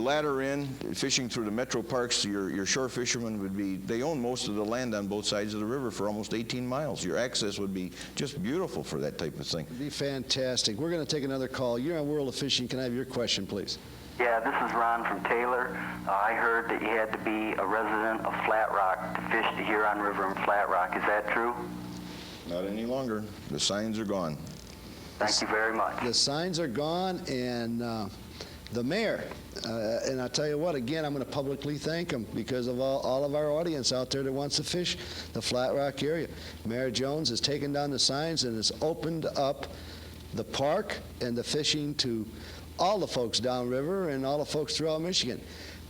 ladder in, fishing through the metro parks, your shore fishermen would be, they own most of the land on both sides of the river for almost 18 miles. Your access would be just beautiful for that type of thing. It'd be fantastic. We're going to take another call. You're on World of Fishing. Can I have your question, please? Yeah, this is Ron from Taylor. I heard that you had to be a resident of Flat Rock to fish the Huron River in Flat Rock. Is that true? Not any longer. The signs are gone. Thank you very much. The signs are gone, and the mayor, and I'll tell you what, again, I'm going to publicly thank him because of all of our audience out there that wants to fish the Flat Rock area. Mayor Jones has taken down the signs and has opened up the park and the fishing to all the folks downriver and all the folks throughout Michigan.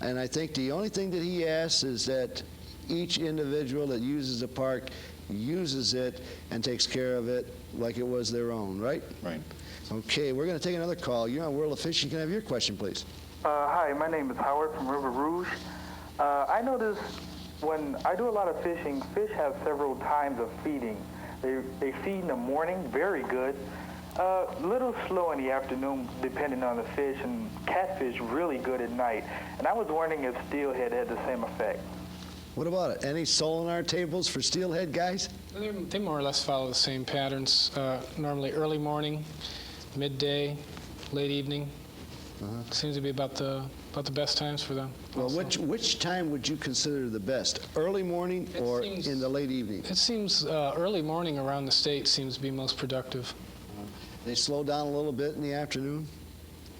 And I think the only thing that he asks is that each individual that uses the park uses it and takes care of it like it was their own, right? Right. Okay, we're going to take another call. You're on World of Fishing. Can I have your question, please? Hi, my name is Howard from River Rouge. I notice when I do a lot of fishing, fish have several times of feeding. They feed in the morning, very good. Little slow in the afternoon, depending on the fish, and catfish really good at night. And I was wondering if steelhead had the same effect. What about it? Any Solinar tables for steelhead, guys? They more or less follow the same patterns. Normally early morning, midday, late evening. Seems to be about the best times for them. Well, which time would you consider the best? Early morning or in the late evening? It seems early morning around the state seems to be most productive. They slow down a little bit in the afternoon?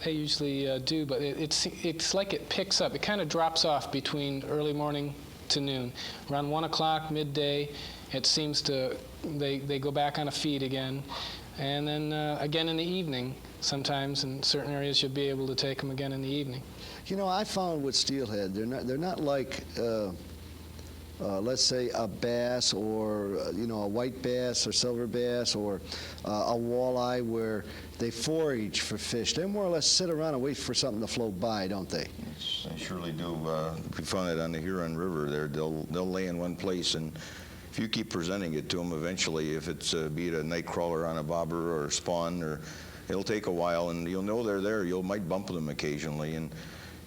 They usually do, but it's like it picks up. It kind of drops off between early morning to noon. Around 1 o'clock, midday, it seems to, they go back on a feed again. And then again in the evening, sometimes in certain areas you'll be able to take them again in the evening. You know, I found with steelhead, they're not like, let's say a bass or, a white bass or silver bass or a walleye where they forage for fish. They more or less sit around and wait for something to float by, don't they? Yes, they surely do. We found it on the Huron River there. They'll lay in one place, and if you keep presenting it to them, eventually, if it's be it a night crawler on a bobber or a spawn, or it'll take a while, and you'll know they're there. You might bump them occasionally, and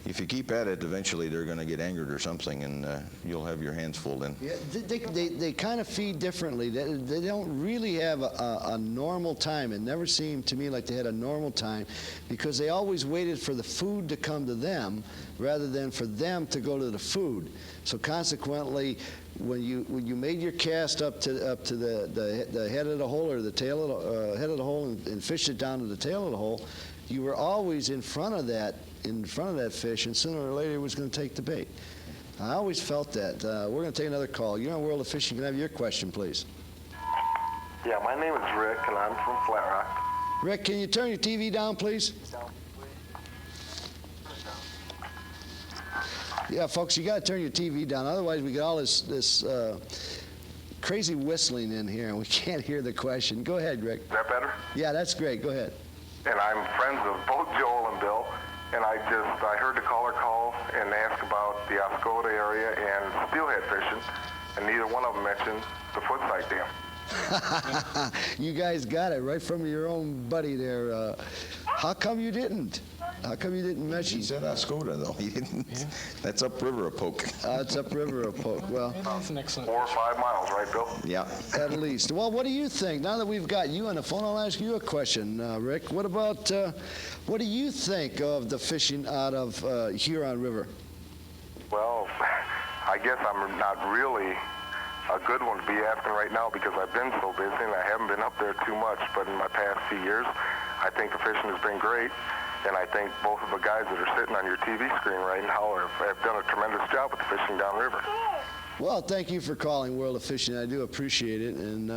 if you keep at it, eventually they're going to get angered or something, and you'll have your hands full then. Yeah, they kind of feed differently. They don't really have a normal time. It never seemed to me like they had a normal time because they always waited for the food to come to them rather than for them to go to the food. So consequently, when you made your cast up to the head of the hole or the tail of head of the hole and fished it down to the tail of the hole, you were always in front of that fish, and sooner or later it was going to take the bait. I always felt that. We're going to take another call. You're on World of Fishing. Can I have your question, please? Yeah, my name is Rick, and I'm from Flat Rock. Rick, can you turn your TV down, please? Yeah, folks, you got to turn your TV down. Otherwise, we get all this crazy whistling in here, and we can't hear the question. Go ahead, Rick. Is that better? Yeah, that's great. Go ahead. And I'm friends of both Joel and Bill, and I heard the caller call and ask about the Oscoda area and steelhead fishing, and neither one of them mentioned the Footside Dam. You guys got it right from your own buddy there. How come you didn't? How come you didn't mention? He said Oscoda, though. He didn't. Yeah. That's upriver a poke. It's upriver a poke. Well, that's an excellent 4 or 5 miles, right, Bill? Yeah. At least. Well, what do you think? Now that we've got you on the phone, I'll ask you a question, Rick. What about, what do you think of the fishing out of Huron River? Well, I guess I'm not really a good one to be asking right now because I've been so busy and I haven't been up there too much. But in my past few years, I think the fishing has been great. And I think both of the guys that are sitting on your TV screen right now have done a tremendous job with the fishing downriver. Well, thank you for calling World of Fishing. I do appreciate it. And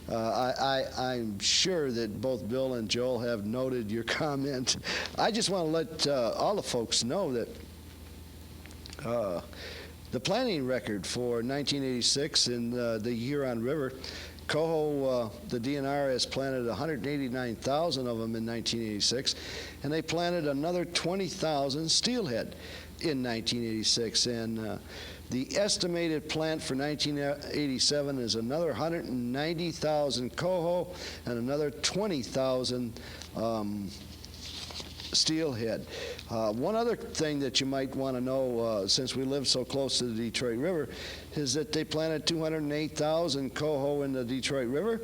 I'm sure that both Bill and Joel have noted your comment. I just want to let all the folks know that the planting record for 1986 in the Huron River, Coho, the DNR has planted 189,000 of them in 1986, and they planted another 20,000 steelhead in 1986. And the estimated plant for 1987 is another 190,000 coho and another 20,000 steelhead. One other thing that you might want to know, since we live so close to the Detroit River, is that they planted 208,000 coho in the Detroit River.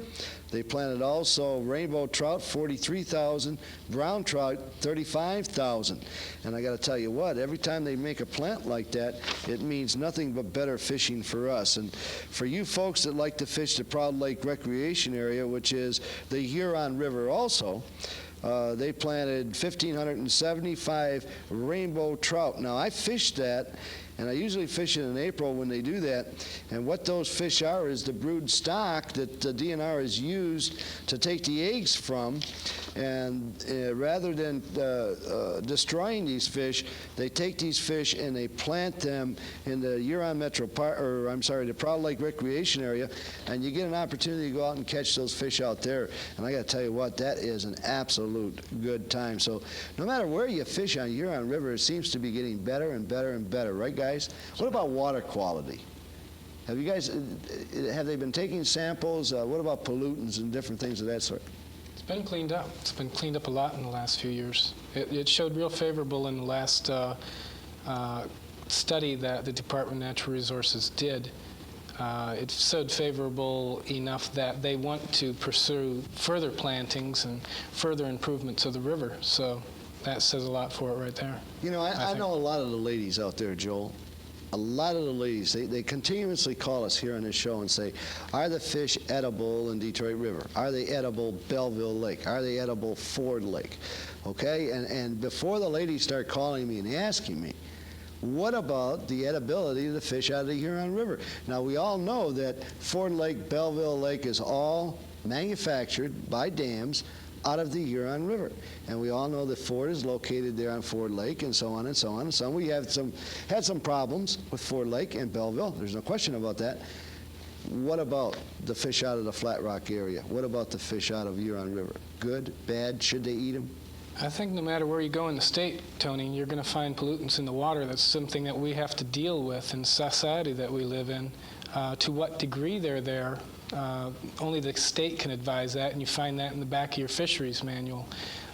They planted also rainbow trout, 43,000, brown trout, 35,000. And I got to tell you what, every time they make a plant like that, it means nothing but better fishing for us. And for you folks that like to fish the Proud Lake Recreation Area, which is the Huron River also, they planted 1,575 rainbow trout. Now, I fished that, and I usually fish it in April when they do that. And what those fish are is the brood stock that the DNR has used to take the eggs from. And rather than destroying these fish, they take these fish and they plant them in the Huron Metro Park, or I'm sorry, the Proud Lake Recreation Area, and you get an opportunity to go out and catch those fish out there. And I got to tell you what, that is an absolute good time. So no matter where you fish on Huron River, it seems to be getting better and better and better, right, guys? What about water quality? Have you guys, have they been taking samples? What about pollutants and different things of that sort? It's been cleaned up. It's been cleaned up a lot in the last few years. It showed real favorable in the last study that the Department of Natural Resources did. It showed favorable enough that they want to pursue further plantings and further improvements of the river. So that says a lot for it right there. You know, I know a lot of the ladies out there, Joel. A lot of the ladies, they continuously call us here on this show and say, are the fish edible in Detroit River? Are they edible Belleville Lake? Are they edible Ford Lake? Okay, and before the ladies start calling me and asking me, what about the edibility of the fish out of the Huron River? Now, we all know that Ford Lake, Belleville Lake is all manufactured by dams out of the Huron River. And we all know that Ford is located there on Ford Lake and so on and so on and so on. We have had some problems with Ford Lake and Belleville. There's no question about that. What about the fish out of the Flat Rock area? What about the fish out of Huron River? Good, bad, should they eat them? I think no matter where you go in the state, Tony, you're going to find pollutants in the water. That's something that we have to deal with in society that we live in. To what degree they're there, only the state can advise that, and you find that in the back of your fisheries manual.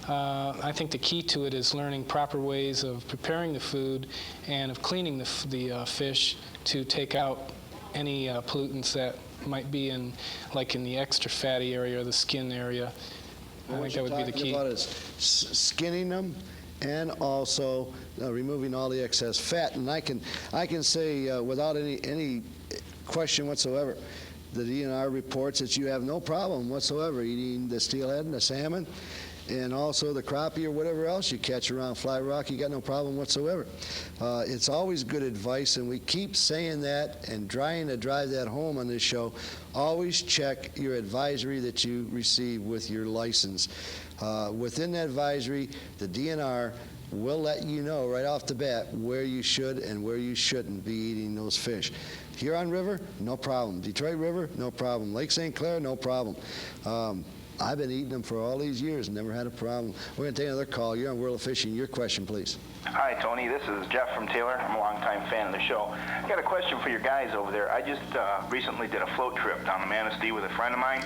I think the key to it is learning proper ways of preparing the food and of cleaning the fish to take out any pollutants that might be in the extra fatty area or the skin area. I think that would be the key. What you're talking about is skinning them and also removing all the excess fat. And I can say without any question whatsoever, the DNR reports that you have no problem whatsoever eating the steelhead and the salmon and also the crappie or whatever else you catch around Flat Rock. You got no problem whatsoever. It's always good advice, and we keep saying that and trying to drive that home on this show. Always check your advisory that you receive with your license. Within that advisory, the DNR will let you know right off the bat where you should and where you shouldn't be eating those fish. Huron River, no problem. Detroit River, no problem. Lake St. Clair, no problem. I've been eating them for all these years and never had a problem. We're going to take another call. You're on World of Fishing. Your question, please. Hi, Tony. This is Jeff from Taylor. I'm a longtime fan of the show. I got a question for your guys over there. I just recently did a float trip down the Manistee with a friend of mine,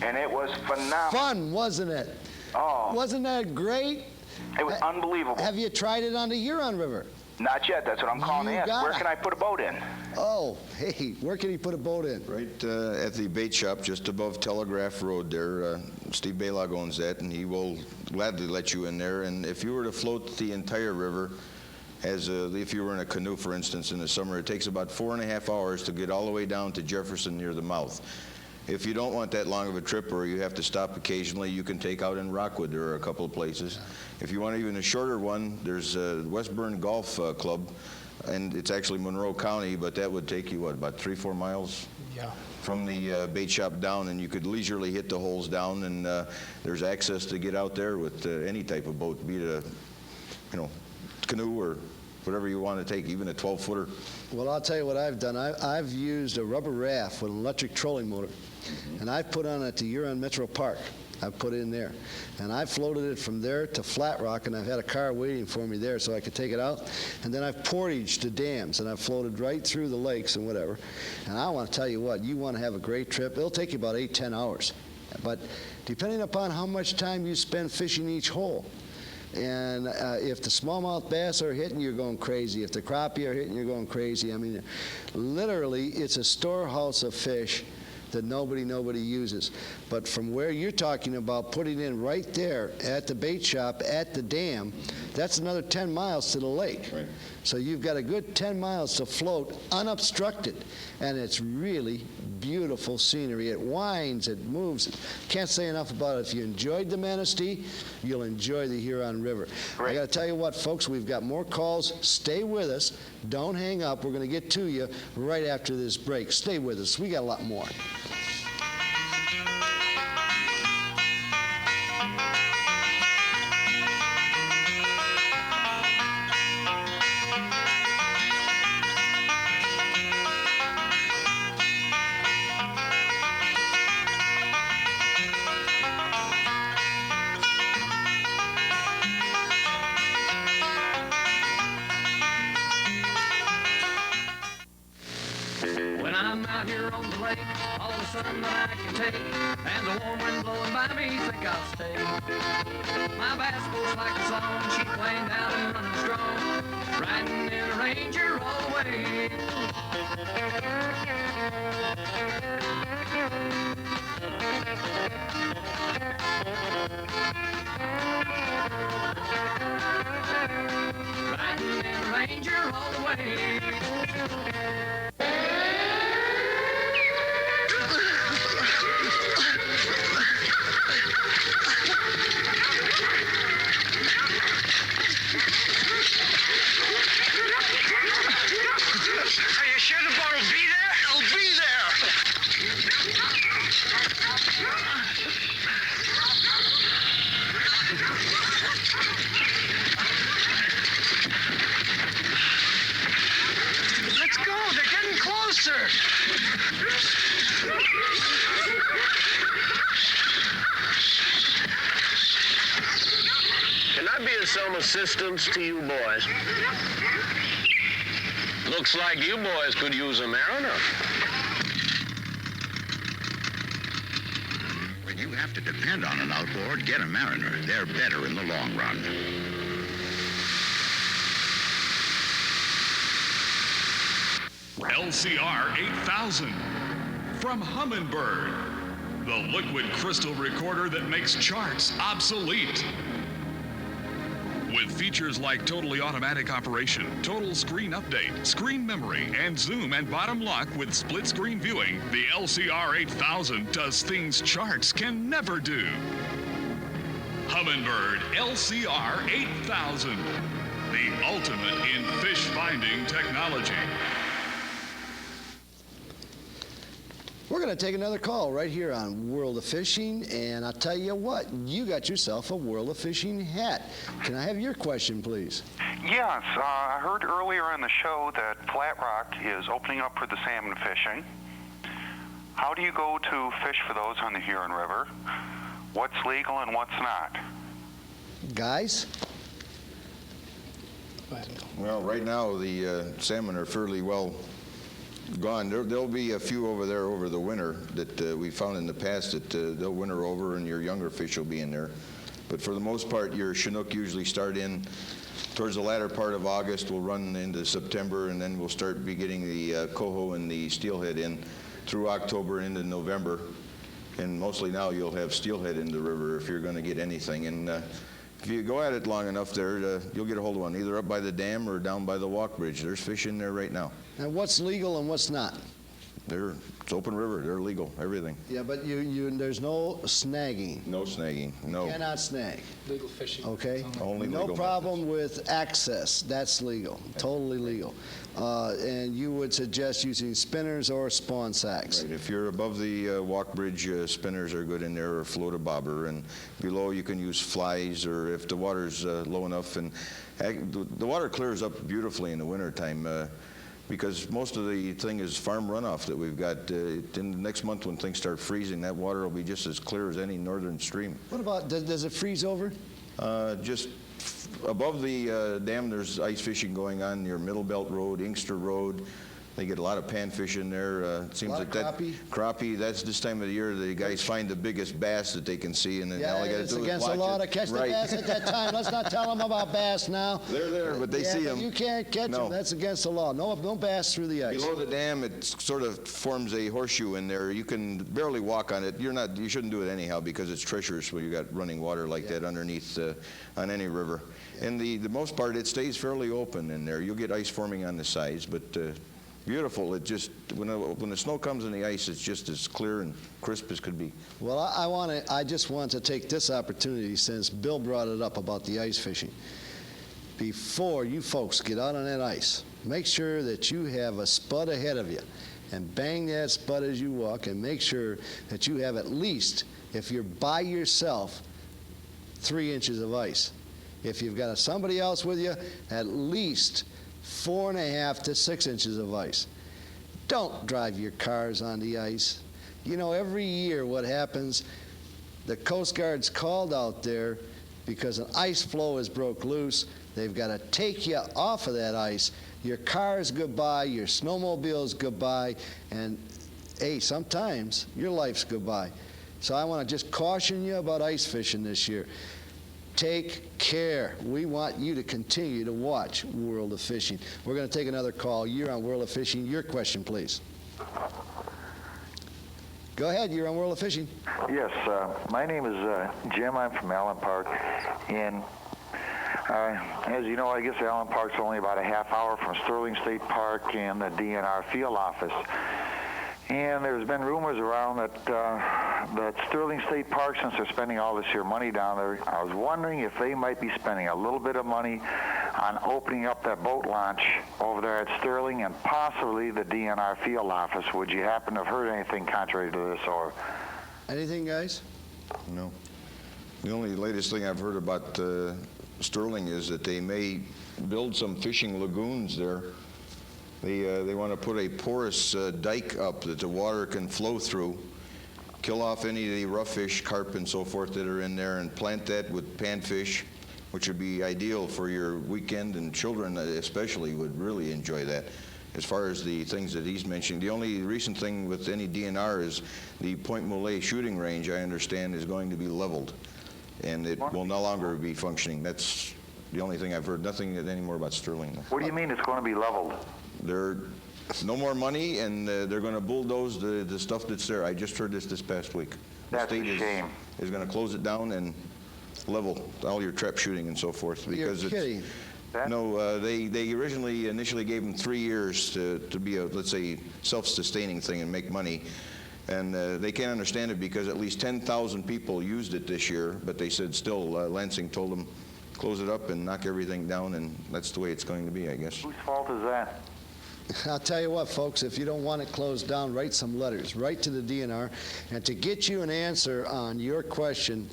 and it was phenomenal. Fun, wasn't it? Oh. Wasn't that great? It was unbelievable. Have you tried it on the Huron River? Not yet. That's what I'm calling to ask. Where can I put a boat in? Oh, hey, where can he put a boat in? Right at the bait shop just above Telegraph Road there. Steve Baylog owns that, and he will gladly let you in there. And if you were to float the entire river, if you were in a canoe, for instance, in the summer, it takes about 4.5 hours to get all the way down to Jefferson near the mouth. If you don't want that long of a trip or you have to stop occasionally, you can take out in Rockwood. There are a couple of places. If you want even a shorter one, there's Westburn Golf Club, and it's actually Monroe County, but that would take you, what, about 3-4 miles? Yeah. From the bait shop down, and you could leisurely hit the holes down, and there's access to get out there with any type of boat, be it a canoe or whatever you want to take, even a 12-footer. Well, I'll tell you what I've done. I've used a rubber raft with an electric trolling motor, and I've put on it to Huron Metro Park. I've put it in there, and I floated it from there to Flat Rock, and I've had a car waiting for me there so I could take it out, and then I've portaged to dams, and I've floated right through the lakes and whatever. And I want to tell you what, you want to have a great trip, it'll take you about 8-10 hours, but depending upon how much time you spend fishing each hole, And if the smallmouth bass are hitting, you're going crazy. If the crappie are hitting, you're going crazy. I mean, literally, it's a storehouse of fish that nobody uses. But from where you're talking about putting in right there at the bait shop at the dam, that's another 10 miles to the lake. Right. So you've got a good 10 miles to float unobstructed, and it's really beautiful scenery. It winds, it moves. Can't say enough about it. If you enjoyed the Manistee, you'll enjoy the Huron River. I got to tell you what, folks, we've got more calls. Stay with us. Don't hang up. We're going to get to you right after this break. Stay with us. We got a lot more. When I'm out here on the lake, all the sun that I can take, and the warm wind blowing by me, think I'll stay. My bass boat's like a song, she playing down and running strong, riding in a Ranger all the way. Riding in a Ranger all the way. Are you sure the boat will be there? It'll be there. Let's go. They're getting closer. Can I be of some assistance to you boys? Looks like you boys could use a mariner. When you have to depend on an outboard, get a mariner. They're better in the long run. LCR 8000 from Humminbird, the liquid crystal recorder that makes charts obsolete. With features like totally automatic operation, total screen update, screen memory, and zoom and bottom lock with split screen viewing, the LCR 8000 does things charts can never do. Humminbird LCR 8000, the ultimate in fish finding technology. We're going to take another call right here on World of Fishing, and I'll tell you what, you got yourself a World of Fishing hat. Can I have your question, please? Yes, I heard earlier on the show that Flat Rock is opening up for the salmon fishing. How do you go to fish for those on the Huron River? What's legal and what's not? Guys? Well, right now the salmon are fairly well gone. There'll be a few over there over the winter that we found in the past that they'll winter over and your younger fish will be in there. But for the most part, your Chinook usually start in towards the latter part of August. We'll run into September, and then we'll start be getting the coho and the steelhead in through October into November. And mostly now you'll have steelhead in the river if you're going to get anything. And if you go at it long enough there, you'll get a hold of one, either up by the dam or down by the walk bridge. There's fish in there right now. And what's legal and what's not? It's open river. They're legal, everything. Yeah, but there's no snagging. No snagging, no. You cannot snag. Legal fishing. Okay? Only no legal problem with access. That's legal. Totally legal. And you would suggest using spinners or spawn sacks. Right. If you're above the walk bridge, spinners are good in there, or float a bobber. And below you can use flies, or if the water's low enough. And the water clears up beautifully in the wintertime. Because most of the thing is farm runoff that we've got. In the next month when things start freezing, that water will be just as clear as any northern stream. What about, does it freeze over? Just above the dam, there's ice fishing going on near Middle Belt Road, Inkster Road, They get a lot of panfish in there. It seems lot of that crappie, that's this time of the year the guys find the biggest bass that they can see, and then all they got to it's do is against the watch law it. to catch the bass at that time. Let's not tell them about bass now. They're there, but they see them. You can't catch them. That's against the law. No bass through the ice. Below the dam, it sort of forms a horseshoe in there. You can barely walk on it. You shouldn't do it anyhow because it's treacherous when you got running water like that underneath on any river. And the most part, it stays fairly open in there. You'll get ice forming on the sides, but beautiful. It just when the snow comes in the ice, it's just as clear and crisp as could be. Well, I just want to take this opportunity, since Bill brought it up about the ice fishing. Before you folks get out on that ice, make sure that you have a spud ahead of you, and bang that spud as you walk, and make sure that you have at least, if you're by yourself, 3 inches of ice. If you've got somebody else with you, at least 4.5 to 6 inches of ice. Don't drive your cars on the ice. You know, every year what happens, the Coast Guard's called out there because an ice floe has broke loose. They've got to take you off of that ice. Your car's goodbye, your snowmobile's goodbye, and hey, sometimes your life's goodbye. So I want to just caution you about ice fishing this year. Take care. We want you to continue to watch World of Fishing. We're going to take another call. You're on World of Fishing. Your question, please. Go ahead. You're on World of Fishing. Yes. My name is Jim. I'm from Allen Park. And as you know, I guess Allen Park's only about a half hour from Sterling State Park and the DNR field office. And there's been rumors around that Sterling State Park, since they're spending all this here money down there, I was wondering if they might be spending a little bit of money on opening up that boat launch over there at Sterling and possibly the DNR field office. Would you happen to have heard anything contrary to this, or anything, guys? No. The only latest thing I've heard about Sterling is that they may build some fishing lagoons there. They want to put a porous dike up that the water can flow through, kill off any of the rough fish, carp and so forth that are in there, and plant that with panfish, which would be ideal for your weekend, and children especially would really enjoy that. As far as the things that he's mentioning, the only recent thing with any DNR is the Point Moulet shooting range, I understand, is going to be leveled, and it will no longer be functioning. That's the only thing I've heard. Nothing anymore about Sterling. What do you mean it's going to be leveled? There's no more money, and they're going to bulldoze the stuff that's there. I just heard this past week. That's the state a shame. is going to close it down and level all your trap shooting and so forth. Because You're kidding. No, they initially gave them 3 years to be a, let's say, self-sustaining thing and make money. And they can't understand it because at least 10,000 people used it this year, but they said still, Lansing told them, close it up and knock everything down, and that's the way it's going to be, I guess. Whose fault is that? I'll tell you what, folks, if you don't want it closed down, write some letters. Write to the DNR. And to get you an answer on your question,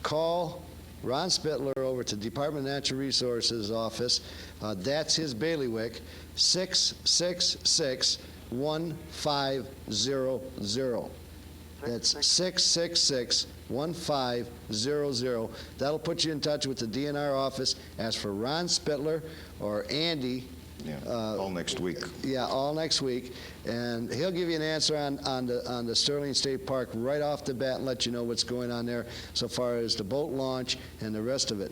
call Ron Spittler over to Department of Natural Resources office. That's his bailiwick, 666-1500. That's 666-1500. That'll put you in touch with the DNR office. Ask for Ron Spittler or Andy. Yeah, all next week. Yeah, all next week, and he'll give you an answer on the Sterling State Park right off the bat and let you know what's going on there so far as the boat launch and the rest of it.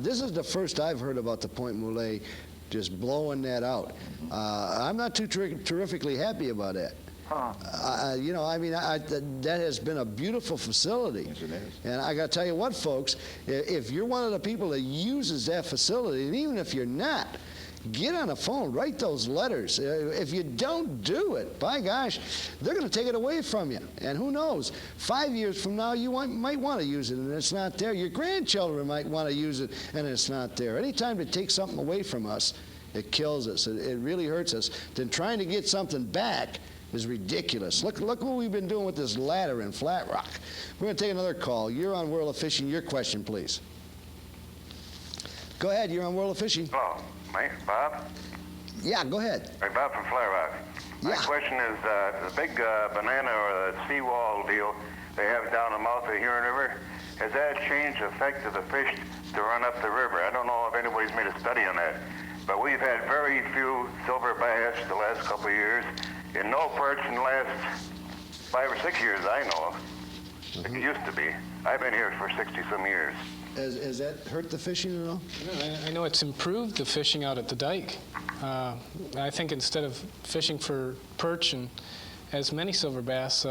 This is the first I've heard about the Point Moulet just blowing that out. I'm not too terrifically happy about that. You know, I mean, that has been a beautiful facility. Yes, it is. And I got to tell you what, folks, if you're one of the people that uses that facility, and even if you're not, get on the phone, write those letters. If you don't do it, by gosh, they're going to take it away from you. And who knows, 5 years from now, you might want to use it and it's not there. Your grandchildren might want to use it and it's not there. Anytime they take something away from us, it kills us. It really hurts us. Then trying to get something back is ridiculous. Look what we've been doing with this ladder in Flat Rock. We're going to take another call. You're on World of Fishing. Your question, please. Go ahead. You're on World of Fishing. Hello. Bob? Yeah, go ahead. Hey, Bob from Flat Rock. My question is, the big banana or the seawall deal they have down the mouth of the Huron River, has that changed the effect of the fish to run up the river? I don't know if anybody's made a study on that. but we've had very few silver bass the last couple of years, and no perch in the last 5 or 6 years I know of. It used to be. I've been here for 60-some years. Has that hurt the fishing at all? No, I know it's improved the fishing out at the dike. I think instead of fishing for perch and as many silver bass,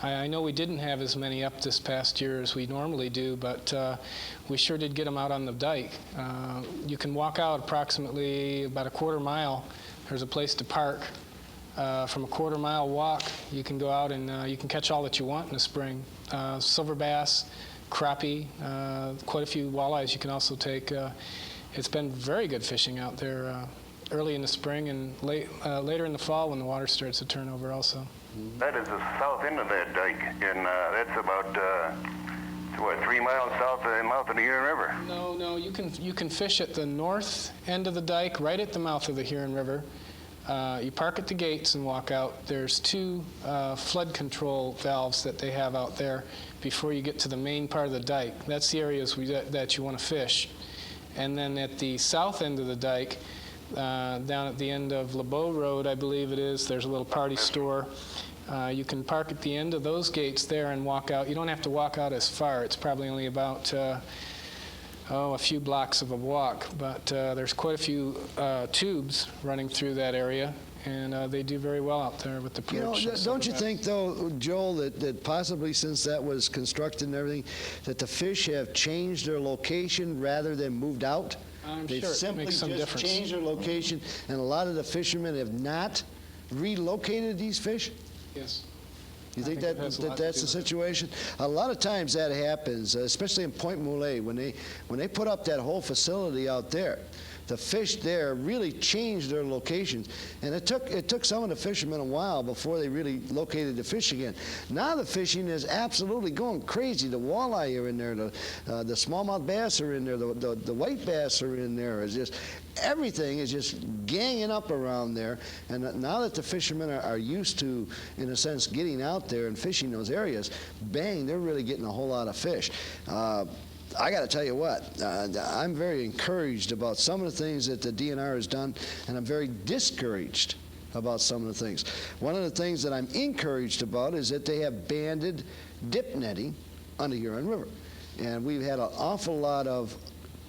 I know we didn't have as many up this past year as we normally do, but we sure did get them out on the dike. You can walk out approximately about a quarter mile. There's a place to park. From a quarter mile walk, you can go out and you can catch all that you want in the spring. Silver bass, crappie, quite a few walleyes you can also take. It's been very good fishing out there early in the spring and later in the fall when the water starts to turn over also. That is the south end of that dike, and that's about, 3 miles south of the mouth of the Huron River? No, you can fish at the north end of the dike, right at the mouth of the Huron River. You park at the gates and walk out. There's 2 flood control valves that they have out there before you get to the main part of the dike. That's the areas that you want to fish. And then at the south end of the dike, down at the end of LeBeau Road, I believe it is, there's a little party store. You can park at the end of those gates there and walk out. You don't have to walk out as far. It's probably only about a few blocks of a walk, but there's quite a few tubes running through that area, and they do very well out there with the perch. Don't you think, though, Joel, that possibly since that was constructed and everything, that the fish have changed their location rather than moved out? I'm They've sure it simply makes some just difference. changed their location, and a lot of the fishermen have not relocated these fish? Yes. You think that's the situation? A lot of times that happens, especially in Point Moulet, when they put up that whole facility out there. The fish there really changed their locations, and it took some of the fishermen a while before they really located the fish again. Now the fishing is absolutely going crazy. The walleye are in there, the smallmouth bass are in there, the white bass are in there. It's just everything is just ganging up around there, and now that the fishermen are used to, in a sense, getting out there and fishing those areas, bang, they're really getting a whole lot of fish. I got to tell you what, I'm very encouraged about some of the things that the DNR has done, and I'm very discouraged about some of the things. One of the things that I'm encouraged about is that they have banded dip netting on the Huron River. And we've had an awful lot of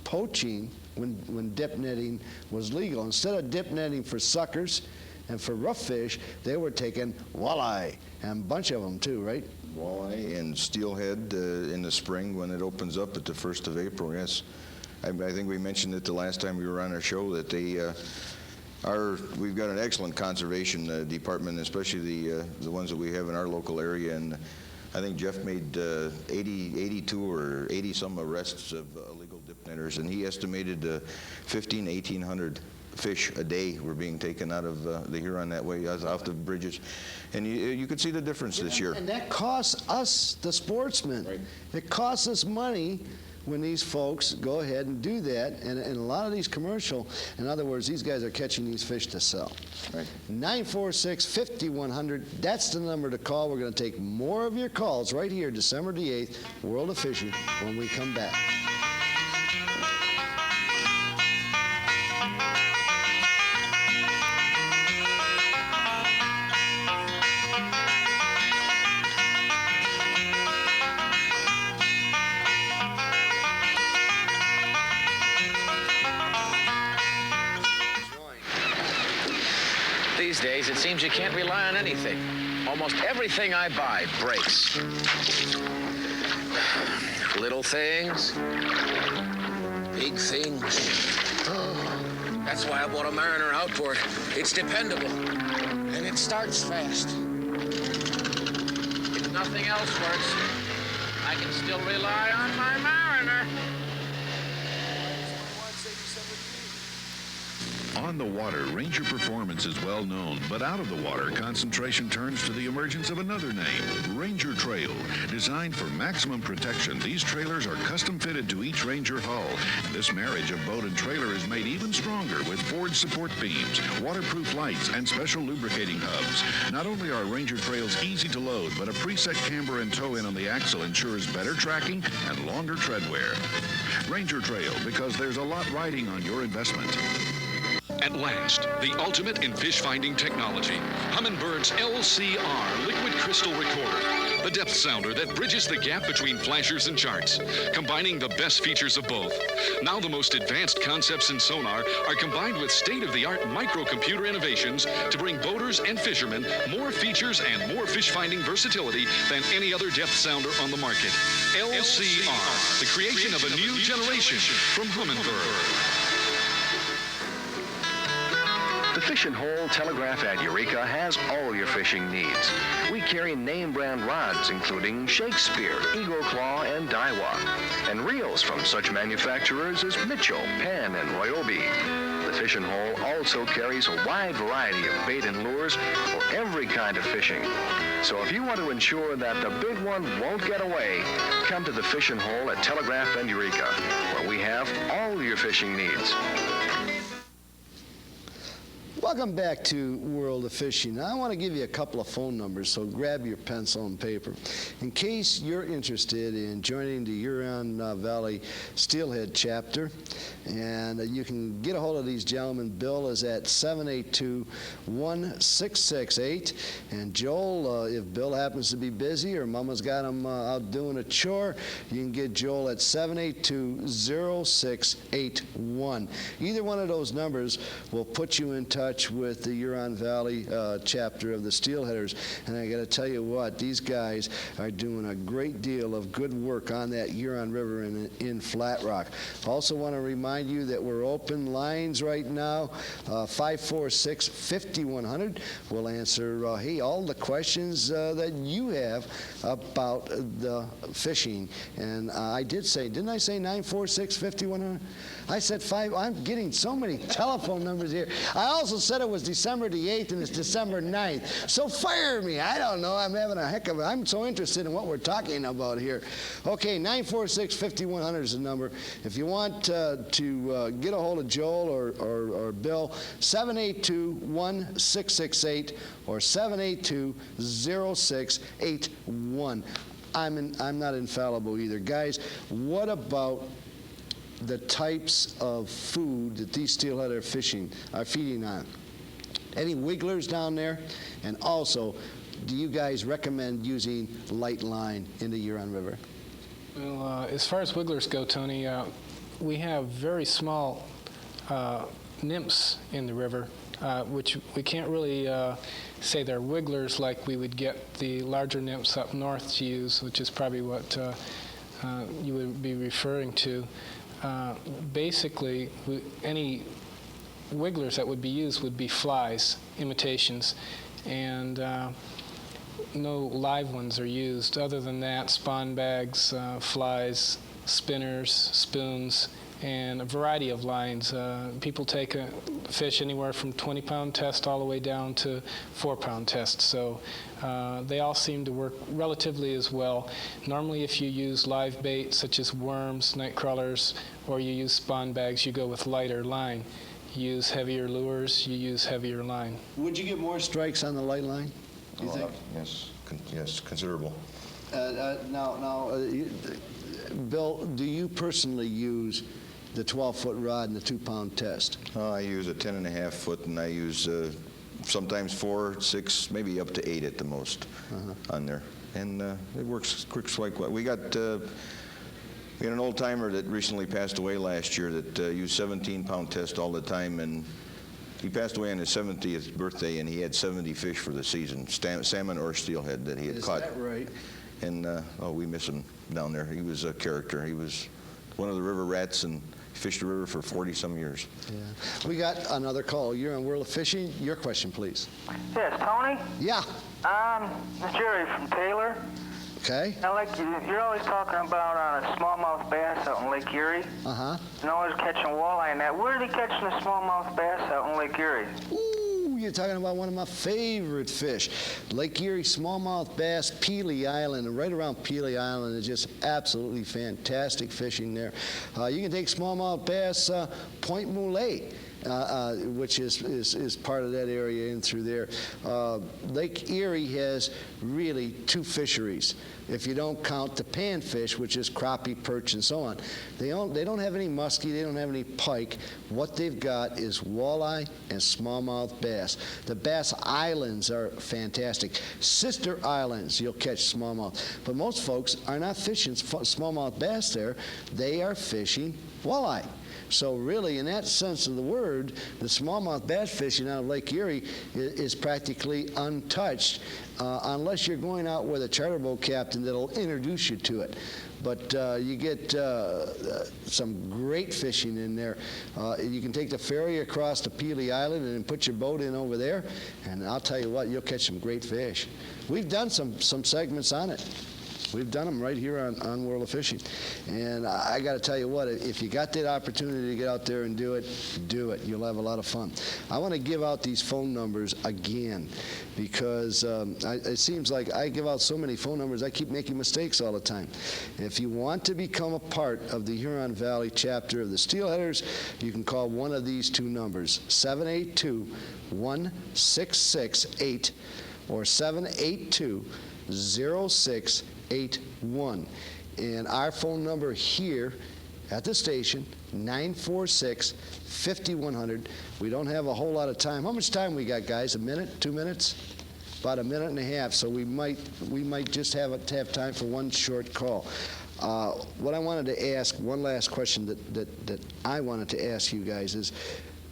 poaching when dip netting was legal. Instead of dip netting for suckers and for rough fish, they were taking walleye, and a bunch of them too, right? Walleye and steelhead in the spring when it opens up at the 1st of April, yes. I think we mentioned it the last time we were on our show that we've got an excellent conservation department, especially the ones that we have in our local area, and I think Jeff made 82 or 80 some arrests of illegal dip netters, and he estimated 1,500 to 1,800 fish a day were being taken out of the Huron that way, off the bridges. And you could see the difference this year. And that costs us, the sportsmen. Right. It costs us money when these folks go ahead and do that. And a lot of these commercial, in other words, these guys are catching these fish to sell. Right. 946-5100, that's the number to call. We're going to take more of your calls right here, December the 8th, World of Fishing, when we come back. These days, it seems you can't rely on anything. Almost everything I buy breaks. Little things, big things. That's why I bought a Mariner outboard. It's dependable, and it starts fast. If nothing else works, I can still rely on my Mariner. On the water, Ranger Performance is well known, but out of the water, concentration turns to the emergence of another name, Ranger Trail. Designed for maximum protection, these trailers are custom fitted to each Ranger hull. This marriage of boat and trailer is made even stronger with forged support beams, waterproof lights, and special lubricating hubs. Not only are Ranger Trails easy to load, but a preset camber and tow-in on the axle ensures better tracking and longer tread wear. Ranger Trail, because there's a lot riding on your investment. At last, the ultimate in fish finding technology. Humminbird's LCR Liquid Crystal Recorder. The depth sounder that bridges the gap between flashers and charts, combining the best features of both. Now the most advanced concepts in sonar are combined with state-of-the-art microcomputer innovations to bring boaters and fishermen more features and more fish-finding versatility than any other depth sounder on the market. LCR, the creation of a new generation from Humminbird. The Fishing Hole Telegraph at Eureka has all your fishing needs. We carry name brand rods including Shakespeare, Eagle Claw, and Daiwa, and reels from such manufacturers as Mitchell, Penn, and Ryobi. The Fishing Hole also carries a wide variety of bait and lures for every kind of fishing. So if you want to ensure that the big one won't get away, come to the Fishing Hole at Telegraph and Eureka, where we have all your fishing needs. Welcome back to World of Fishing. Now, I want to give you a couple of phone numbers, so grab your pencil and paper. In case you're interested in joining the Huron Valley Steelhead chapter, and you can get a hold of these gentlemen. Bill is at 782-1668, and Joel, if Bill happens to be busy or Mama's got him out doing a chore, you can get Joel at 782-0681. Either one of those numbers will put you in touch with the Huron Valley chapter of the Steelheaders. And I got to tell you what, these guys are doing a great deal of good work on that Huron River in Flat Rock. Also want to remind you that we're open lines right now, 546-5100. We'll answer, all the questions that you have about the fishing. And I did say, didn't I say 946-5100? I said 5. I'm getting so many telephone numbers here. I also said it was December the 8th and it's December 9th. So fire me. I don't know. I'm having a heck of I'm so interested in what we're talking about here. Okay, 946-5100 is the number. If you want to get a hold of Joel or Bill, 782-1668 or 782-0681. I'm not infallible either. Guys, what about the types of food that these steelhead are feeding on? Any wigglers down there? And also, do you guys recommend using light line in the Huron River? Well, as far as wigglers go, Tony, we have very small nymphs in the river, which we can't really say they're wigglers like we would get the larger nymphs up north to use, which is probably what you would be referring to. Basically, any wigglers that would be used would be flies, imitations, and no live ones are used. Other than that, spawn bags, flies, spinners, spoons, and a variety of lines. People take a fish anywhere from 20-pound test all the way down to 4-pound test. So they all seem to work relatively as well. Normally, if you use live bait such as worms, night crawlers, or you use spawn bags, you go with lighter line. You use heavier lures, you use heavier line. Would you get more strikes on the light line, do you think? Yes, considerable. Bill, do you personally use the 12-foot rod and the 2-pound test? I use a 10.5 foot, and I use sometimes 4, 6, maybe up to 8 at the most on there. And it works quite well. We had an old timer that recently passed away last year that used 17-pound test all the time, and he passed away on his 70th birthday, and he had 70 fish for the season, salmon or steelhead that he had caught. Is that right? And we miss him down there. He was a character. He was one of the river rats and fished the river for 40-some years. Yeah. We got another call. You're on World of Fishing. Your question, please. Yes, Tony? Yeah. This is Jerry from Taylor. Okay. Now, like you're always talking about on a smallmouth bass out in Lake Erie. Uh-huh. And always catching walleye and that. Where are they catching the smallmouth bass out in Lake Erie? Ooh, you're talking about one of my favorite fish. Lake Erie smallmouth bass, Peely Island, and right around Peely Island is just absolutely fantastic fishing there. You can take smallmouth bass, Point Moulet. which is part of that area in through there. Lake Erie has really 2 fisheries, if you don't count the panfish, which is crappie, perch, and so on. They don't have any muskie, they don't have any pike. What they've got is walleye and smallmouth bass. The Bass Islands are fantastic. Sister Islands, you'll catch smallmouth. But most folks are not fishing smallmouth bass there. They are fishing walleye. So really, in that sense of the word, the smallmouth bass fishing out of Lake Erie is practically untouched, unless you're going out with a charter boat captain that'll introduce you to it. But you get some great fishing in there. You can take the ferry across to Pelee Island and put your boat in over there, and I'll tell you what, you'll catch some great fish. We've done some segments on it. We've done them right here on World of Fishing. And I got to tell you what, if you got that opportunity to get out there and do it, do it. You'll have a lot of fun. I want to give out these phone numbers again because it seems like I give out so many phone numbers, I keep making mistakes all the time. If you want to become a part of the Huron Valley chapter of the Steelheaders, you can call one of these 2 numbers, 782-1668 or 782-0681. And our phone number here at the station, 946-5100. We don't have a whole lot of time. How much time we got, guys? A minute? 2 minutes? About a minute and a half. So we might just have time for one short call. What I wanted to ask, one last question that I wanted to ask you guys is,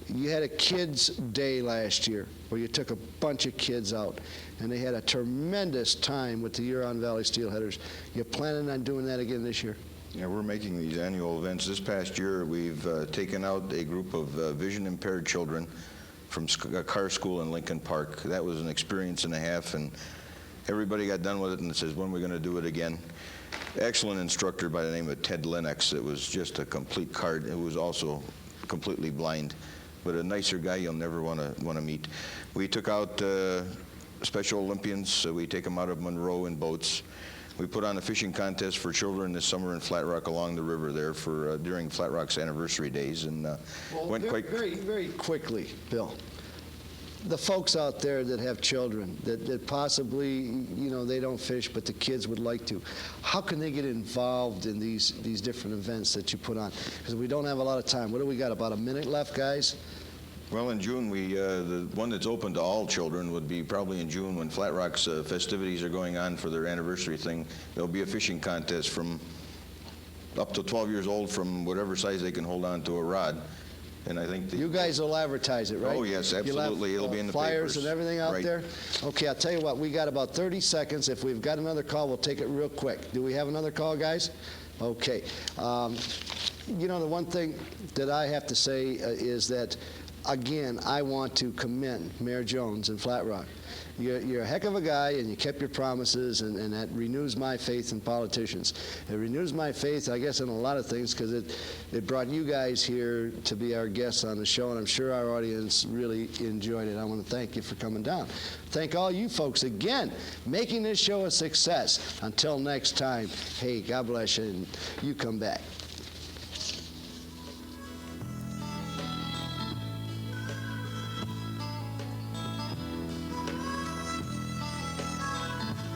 you had a kids' day last year where you took a bunch of kids out, and they had a tremendous time with the Huron Valley Steelheaders. You're planning on doing that again this year? Yeah, we're making these annual events. This past year, we've taken out a group of vision-impaired children from a car school in Lincoln Park. That was an experience and a half, and everybody got done with it and says, when are we going to do it again? Excellent instructor by the name of Ted Lennox. It was just a complete card. It was also completely blind, but a nicer guy you'll never want to meet. We took out Special Olympians. So we take them out of Monroe in boats. We put on a fishing contest for children this summer in Flat Rock along the river there for during Flat Rock's anniversary days, and went quite very quickly, Bill. The folks out there that have children that possibly, they don't fish, but the kids would like to. How can they get involved in these different events that you put on? Because we don't have a lot of time. What do we got? About a minute left, guys? Well, in June, the one that's open to all children would be probably in June when Flat Rock's festivities are going on for their anniversary thing. There'll be a fishing contest from up to 12 years old, from whatever size they can hold on to a rod. And I think you guys will advertise it, right? Oh, yes, absolutely. It'll be in the flyers papers and everything out right there? Okay, I'll tell you what, we got about 30 seconds. If we've got another call, we'll take it real quick. Do we have another call, guys? Okay. The one thing that I have to say is that, again, I want to commend Mayor Jones in Flat Rock. You're a heck of a guy, and you kept your promises, and that renews my faith in politicians. It renews my faith, I guess, in a lot of things, because it brought you guys here to be our guests on the show, and I'm sure our audience really enjoyed it. I want to thank you for coming down. Thank all you folks again, making this show a success. Until next time, hey, God bless you, and you come back.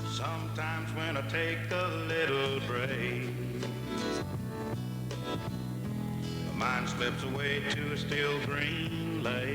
Sometimes when I take a little break, my mind slips away to a still green lake.